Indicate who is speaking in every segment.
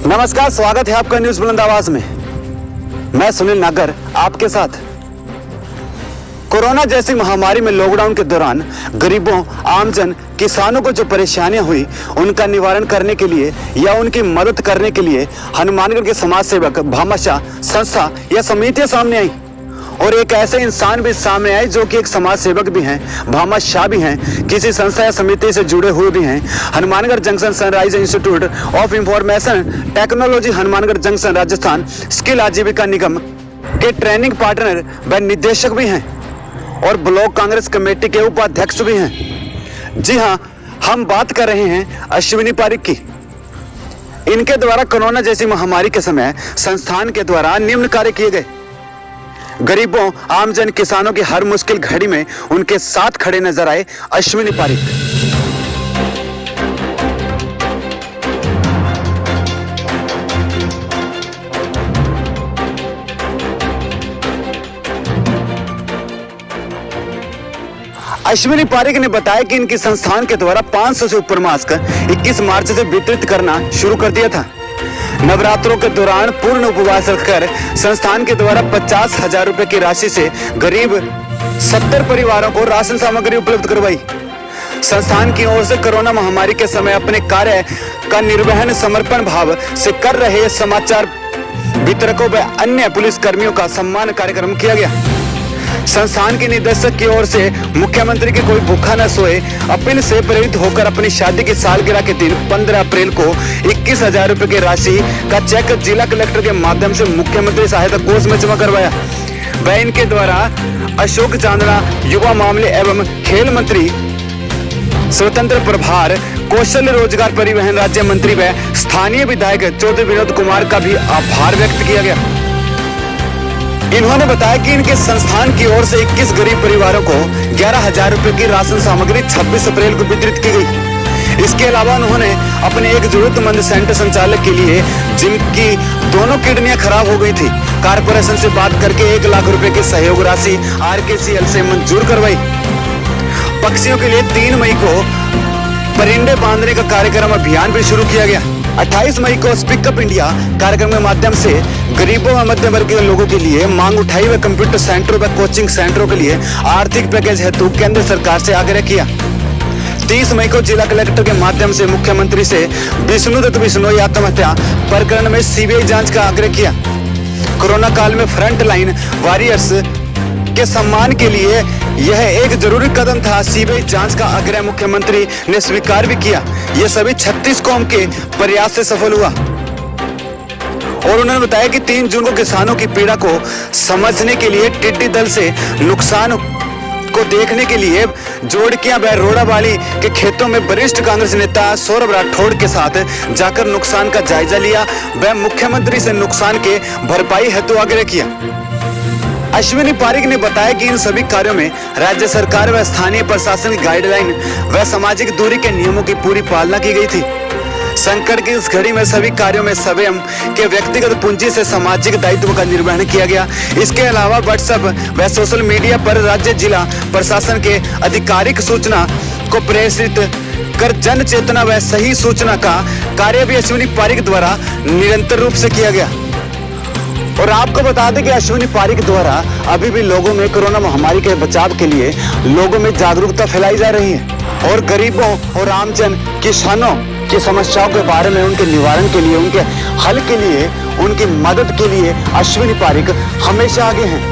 Speaker 1: नमस्कार, स्वागत है आपका न्यूज बुलंद आवाज में। मैं सुनील नागर आपके साथ। कोरोना जैसी महामारी में लॉकडाउन के दौरान गरीबों, आमजन, किसानों को जो परेशानियां हुई उनका निवारण करने के लिए या उनकी मदद करने के लिए हनुमानगढ़ के समाज सेवक, भामाशाह संस्था या समितियां सामने आई और एक ऐसे इंसान भी सामने आए जो कि एक समाज सेवक भी हैं, भामाशाह भी हैं, किसी संस्था या समिति से जुड़े हुए भी हैं। Hanumangarh junction sunrise institute of information technology, Hanumangarh junction, Rajasthan skill आजीविका निगम के ट्रेनिंग पार्टनर व निदेशक भी हैं और ब्लॉक कांग्रेस कमेटी के उपाध्यक्ष भी हैं। जी हाँ, हम बात कर रहे हैं अश्विनी पारिक की। इनके द्वारा कोरोना जैसी महामारी के समय संस्थान के द्वारा निम्न कार्य किए गए। गरीबों, आमजन, किसानों की हर मुश्किल घड़ी में उनके साथ खड़े नजर आए अश्विनी पारिक। अश्विनी पारिक ने बताया कि इनकी संस्थान के द्वारा 500 से ऊपर मास्क 21 मार्च से वितरित करना शुरू कर दिया था। नवरात्रों के दौरान पूर्ण उपवास रखकर संस्थान के द्वारा 50,000 रुपए की राशि से गरीब 70 परिवारों को राशन सामग्री उपलब्ध करवाई। संस्थान की ओर से कोरोना महामारी के समय अपने कार्य का निर्वहन समर्पण भाव से कर रहे समाचार वितरकों व अन्य पुलिस कर्मियों का सम्मान कार्यक्रम किया गया। संस्थान के निदेशक की ओर से मुख्यमंत्री के कोई भूखा न सोए अपील से प्रेरित होकर अपनी शादी की सालगिरह के दिन 15 अप्रैल को 21,000 रुपए की राशि का चेक जिला कलेक्टर के माध्यम से मुख्यमंत्री सहायता कोष में जमा करवाया। वह इनके द्वारा अशोक चांदना युवा मामले एवं खेल मंत्री, स्वतंत्र प्रभार, कौशल रोजगार परिवहन राज्य मंत्री व स्थानीय विधायक चौधरी विनोद कुमार का भी आभार व्यक्त किया गया। इन्होंने बताया कि इनके संस्थान की ओर से 21 गरीब परिवारों को 11,000 रुपए की राशन सामग्री 26 अप्रैल को वितरित की गई। इसके अलावा उन्होंने अपने एक जरूरतमंद सेंटर संचालक के लिए, जिनकी दोनों किडनियां खराब हो गई थी, कारपोरेशन से बात करके 1 लाख रुपए की सहयोग राशि RKCL से मंजूर करवाई। पक्षियों के लिए 3 मई को परिंदे बांधने का कार्यक्रम अभियान भी शुरू किया गया। 28 मई को स्पीक अप इंडिया कार्यक्रम के माध्यम से गरीबों व मध्यम वर्ग के लोगों के लिए मांग उठाई व कंप्यूटर सेंटरों व कोचिंग सेंटरों के लिए आर्थिक पैकेज हेतु केंद्र सरकार से आग्रह किया। 30 मई को जिला कलेक्टर के माध्यम से मुख्यमंत्री से विष्णुदत्त बिश्नोई आत्महत्या प्रकरण में CBI जांच का आग्रह किया। कोरोना काल में फ्रंट लाइन वॉरियर्स के सम्मान के लिए यह एक जरूरी कदम था। CBI जांच का आग्रह मुख्यमंत्री ने स्वीकार भी किया। यह सभी 36 कौम के प्रयास से सफल हुआ और उन्होंने बताया कि 3 जून को किसानों की पीड़ा को समझने के लिए टिड्डी दल से नुकसान को देखने के लिए जोड़कियां व रोड़ावाली के खेतों में वरिष्ठ कांग्रेस नेता सौरभ राठौड़ के साथ जाकर नुकसान का जायजा लिया व मुख्यमंत्री से नुकसान के भरपाई हेतु आग्रह किया। अश्विनी पारिक ने बताया कि इन सभी कार्यों में राज्य सरकार व स्थानीय प्रशासन की गाइडलाइन व सामाजिक दूरी के नियमों की पूरी पालना की गई थी। संकट की इस घड़ी में सभी कार्यों में स्वयं के व्यक्तिगत पूंजी से सामाजिक दायित्व का निर्वहन किया गया। इसके अलावा व्हाट्सएप व सोशल मीडिया पर राज्य जिला प्रशासन के आधिकारिक सूचना को प्रेषित कर जन चेतना व सही सूचना का कार्य भी अश्विनी पारिक द्वारा निरंतर रूप से किया गया। और आपको बता दें कि अश्विनी पारिक द्वारा अभी भी लोगों में कोरोना महामारी के बचाव के लिए लोगों में जागरूकता फैलाई जा रही है और गरीबों और आमजन, किसानों की समस्याओं के बारे में, उनके निवारण के लिए, उनके हल के लिए, उनकी मदद के लिए अश्विनी पारिक हमेशा आगे हैं।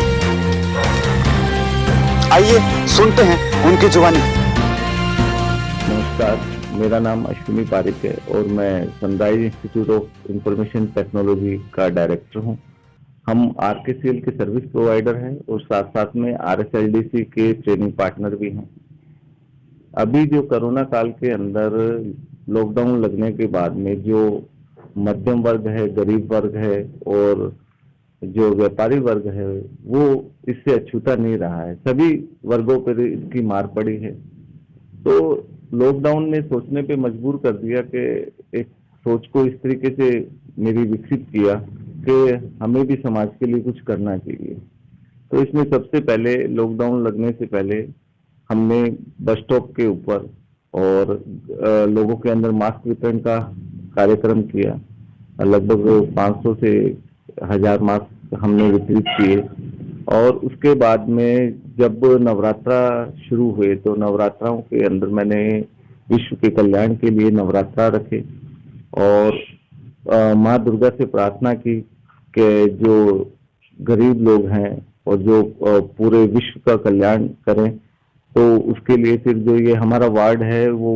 Speaker 1: आइए सुनते हैं उनकी जुबानी।
Speaker 2: नमस्कार, मेरा नाम अश्विनी पारिक है और मैं sunrise institute of information technology का डायरेक्टर हूं। हम RKCL के सर्विस प्रोवाइडर हैं और साथ साथ में RSLDC के ट्रेनिंग पार्टनर भी हैं। अभी जो कोरोना काल के अंदर लॉकडाउन लगने के बाद में जो मध्यम वर्ग है, गरीब वर्ग है और जो व्यापारी वर्ग है, वो इससे अछूता नहीं रहा है। सभी वर्गों पर इसकी मार पड़ी है। तो लॉकडाउन ने सोचने पे मजबूर कर दिया कि एक सोच को इस तरीके से मेरी विकसित किया कि हमें भी समाज के लिए कुछ करना चाहिए। तो इसमें सबसे पहले लॉकडाउन लगने से पहले हमने बस स्टॉप के ऊपर और लोगों के अंदर मास्क वितरण का कार्यक्रम किया। लगभग 500 से 1000 मास्क हमने वितरित किए। और उसके बाद में जब नवरात्रा शुरू हुए तो नवरात्राओं के अंदर मैंने विश्व के कल्याण के लिए नवरात्रा रखे और माँ दुर्गा से प्रार्थना की कि जो गरीब लोग हैं और जो पूरे विश्व का कल्याण करें, तो उसके लिए फिर जो ये हमारा वार्ड है वो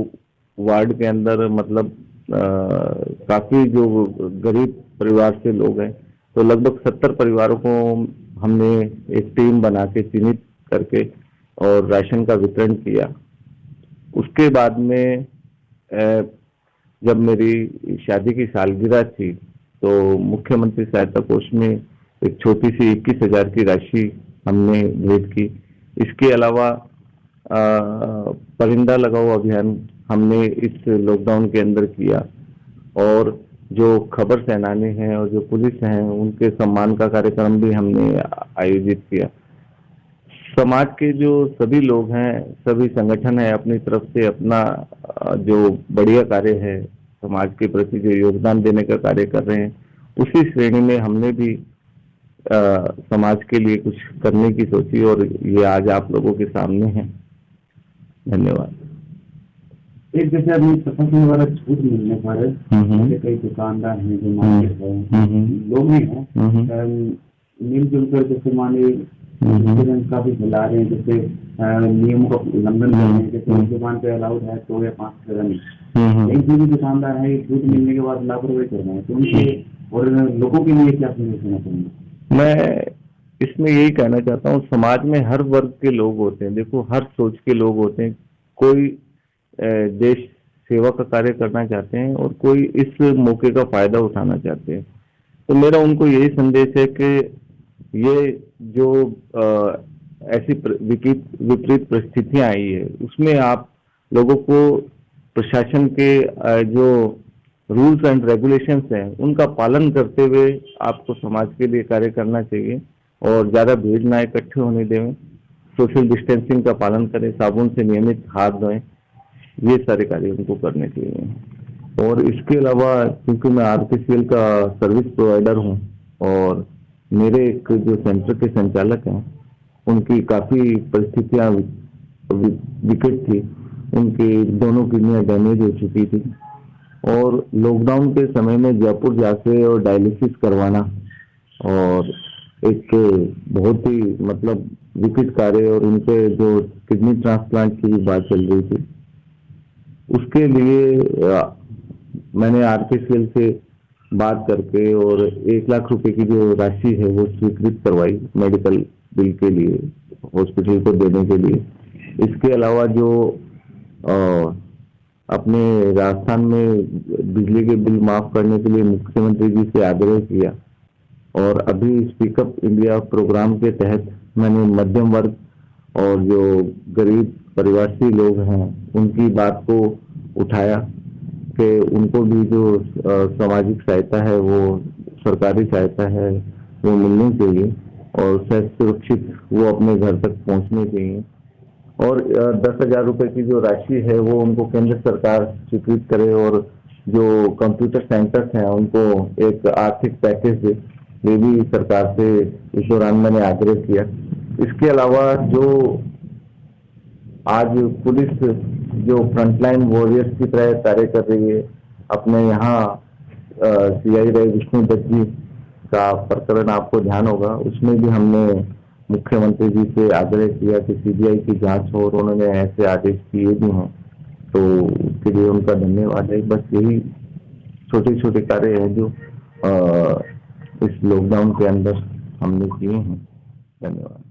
Speaker 2: वार्ड के अंदर मतलब काफी जो गरीब परिवार से लोग हैं, तो लगभग 70 परिवारों को हमने एक टीम बना के चिन्हित करके और राशन का वितरण किया। उसके बाद में जब मेरी शादी की सालगिरह थी तो मुख्यमंत्री सहायता कोष में एक छोटी सी 21,000 की राशि हमने भेंट की। इसके अलावा परिंदा लगाओ अभियान हमने इस लॉकडाउन के अंदर किया और जो खबर सेनानी हैं और जो पुलिस हैं उनके सम्मान का कार्यक्रम भी हमने आयोजित किया। समाज के जो सभी लोग हैं, सभी संगठन है, अपनी तरफ से अपना जो बढ़िया कार्य है समाज के प्रति जो योगदान देने का कार्य कर रहे हैं, उसी श्रेणी में हमने भी समाज के लिए कुछ करने की सोची और ये आज आप लोगों के सामने है। धन्यवाद।
Speaker 3: एक जैसे अभी प्रशासन द्वारा छूट मिलने पर कई दुकानदार हैं जो मार्केट है लोग भी हैं मिलजुल कर जैसे माने काफी फैला रहे हैं, जैसे नियमों का उल्लंघन कर रहे हैं, जैसे दुकान पे अलाउड है तो या 5 जगह नहीं। एक जो भी दुकानदार है छूट मिलने के बाद लापरवाही कर रहे हैं, तो उनके और लोगों के लिए क्या संदेश देना चाहेंगे?
Speaker 2: मैं इसमें यही कहना चाहता हूँ, समाज में हर वर्ग के लोग होते हैं, देखो हर सोच के लोग होते हैं। कोई देश सेवा का कार्य करना चाहते हैं और कोई इस मौके का फायदा उठाना चाहते हैं। तो मेरा उनको यही संदेश है कि ये जो ऐसी विपरीत परिस्थितियां आई है उसमें आप लोगों को प्रशासन के जो रूल्स एंड रेगुलेशंस हैं उनका पालन करते हुए आपको समाज के लिए कार्य करना चाहिए और ज्यादा भीड़ ना इकट्ठे होने दें, सोशल डिस्टेंसिंग का पालन करें, साबुन से नियमित हाथ धोएं, ये सारे कार्य उनको करने चाहिए। और इसके अलावा क्योंकि मैं आरकेसीएल का सर्विस प्रोवाइडर हूँ और मेरे एक जो सेंटर के संचालक हैं उनकी काफी परिस्थितियां विकट थी, उनकी दोनों किडनियां डैमेज हो चुकी थी और लॉकडाउन के समय में जयपुर जाके और डायलिसिस करवाना और एक बहुत ही मतलब विकट कार्य और उनके जो किडनी ट्रांसप्लांट की भी बात चल रही थी। उसके लिए मैंने आरकेसीएल से बात करके और 1 लाख रुपए की जो राशि है वो स्वीकृत करवाई मेडिकल बिल के लिए, हॉस्पिटल को देने के लिए। इसके अलावा जो अपने राजस्थान में बिजली के बिल माफ करने के लिए मुख्यमंत्री जी से आग्रह किया और अभी स्पीकअप इंडिया प्रोग्राम के तहत मैंने मध्यम वर्ग और जो गरीब परिवासी लोग हैं उनकी बात को उठाया कि उनको भी जो सामाजिक सहायता है वो सरकारी सहायता है वो मिलनी चाहिए और सुरक्षित वो अपने घर तक पहुंचने चाहिए। और 10,000 रुपए की जो राशि है वो उनको केंद्र सरकार स्वीकृत करे और जो कंप्यूटर सेंटर्स हैं उनको एक आर्थिक पैकेज दे, ये भी सरकार से इस दौरान मैंने आग्रह किया। इसके अलावा जो आज पुलिस जो फ्रंटलाइन वॉरियर्स की तरह कार्य कर रही है, अपने यहाँ सीआई रहे विष्णु दत्त जी का प्रकरण आपको ध्यान होगा, उसमें भी हमने मुख्यमंत्री जी से आग्रह किया कि सीबीआई की जांच हो और उन्होंने ऐसे आदेश दिए भी हैं, तो उसके लिए उनका धन्यवाद है। बस यही छोटे छोटे कार्य हैं जो इस लॉकडाउन के अंदर हमने किए हैं। धन्यवाद।